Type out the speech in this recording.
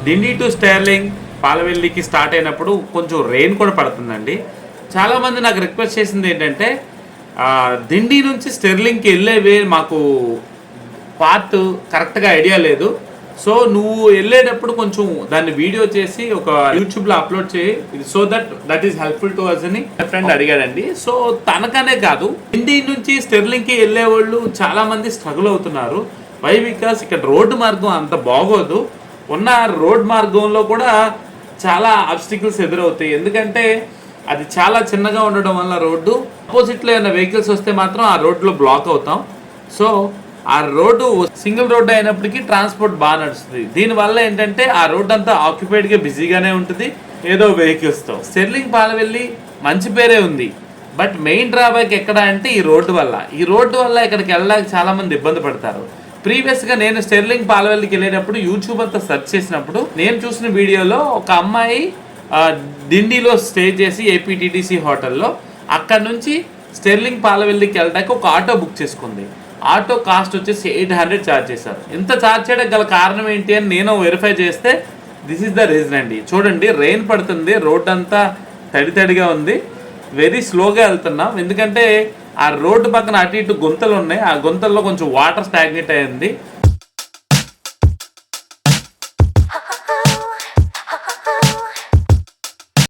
Dindi to sterling పాలవెల్లికి start అయినప్పుడు కొంచెం rain కూడా పడుతుందండి. చాలామంది నాకు రిక్వెస్ట్ చేసింది ఏంటంటే డిండి నుంచి స్టెర్లింగ్కి వెళ్ళేవే మాకు పాత్ కరెక్ట్గా ఐడియా లేదు, సో నువ్వు వెళ్ళేటప్పుడు కొంచెం దాన్ని వీడియో చేసి ఒక యూట్యూబ్లో అప్లోడ్ చేయి, so that is helpful to us అని ఫ్రెండ్ అడిగాడండి. సో తనకనే కాదు, డిండి నుంచి స్టెర్లింగ్కి వెళ్ళే వాళ్ళు చాలామంది స్ట్రగుల్ అవుతున్నారు. వై బికాస్ ఇక్కడ రోడ్డు మార్గం అంత బాగోదు, ఉన్న రోడ్ మార్గంలో కూడా చాలా ఆబ్స్టికల్స్ ఎదురవుతాయి. ఎందుకంటే అది చాలా చిన్నగా ఉండడం వల్ల రోడ్డు ఆపోజిట్లో ఏమైనా వెహికల్స్ వస్తే మాత్రం ఆ రోడ్లో బ్లాక్ అవుతాం. సో ఆ రోడ్డు సింగిల్ రోడ్డు అయినప్పటికీ ట్రాన్స్పోర్ట్ బాగా నడుస్తుంది. దీనివల్ల ఏంటంటే ఆ రోడ్డు అంతా ఆక్యుపైడ్గా బిజీగానే ఉంటుంది ఏదో వెహికల్స్తో. స్టెర్లింగ్ పాలవెల్లి మంచి పేరే ఉంది, బట్ మెయిన్ డ్రాబ్యాక్ ఎక్కడ అంటే ఈ రోడ్డు వల్ల. ఈ రోడ్డు వల్ల ఇక్కడికి వెళ్ళడానికి చాలామంది ఇబ్బంది పడతారు. ప్రీవియస్గా నేను స్టెర్లింగ్ పాలవెల్లికి వెళ్ళేటప్పుడు యూట్యూబ్ అంతా సెర్చ్ చేసినప్పుడు నేను చూసిన వీడియోలో ఒక అమ్మాయి డిండిలో స్టే చేసి ఏపీటీటీసీ హోటల్లో అక్కడ నుంచి స్టెర్లింగ్ పాలవెల్లికి వెళ్ళడానికి ఒక ఆటో బుక్ చేసుకుంది. ఆటో కాస్ట్ వచ్చేసి 800 ఛార్జ్ చేశారు. ఇంత ఛార్జ్ చేయడానికి గల కారణం ఏంటి అని నేను వెరిఫై చేస్తే దిస్ ఈస్ ద రీజన్ అండి. చూడండి, రెయిన్ పడుతుంది, రోడ్ అంతా తడిగా ఉంది, వెరీ స్లోగా వెళ్తున్నాం. ఎందుకంటే ఆ రోడ్డు పక్కన అటు ఇటు గుంతలు ఉన్నాయి, ఆ గుంతల్లో కొంచెం వాటర్ స్టాగ్నేట్ అయింది.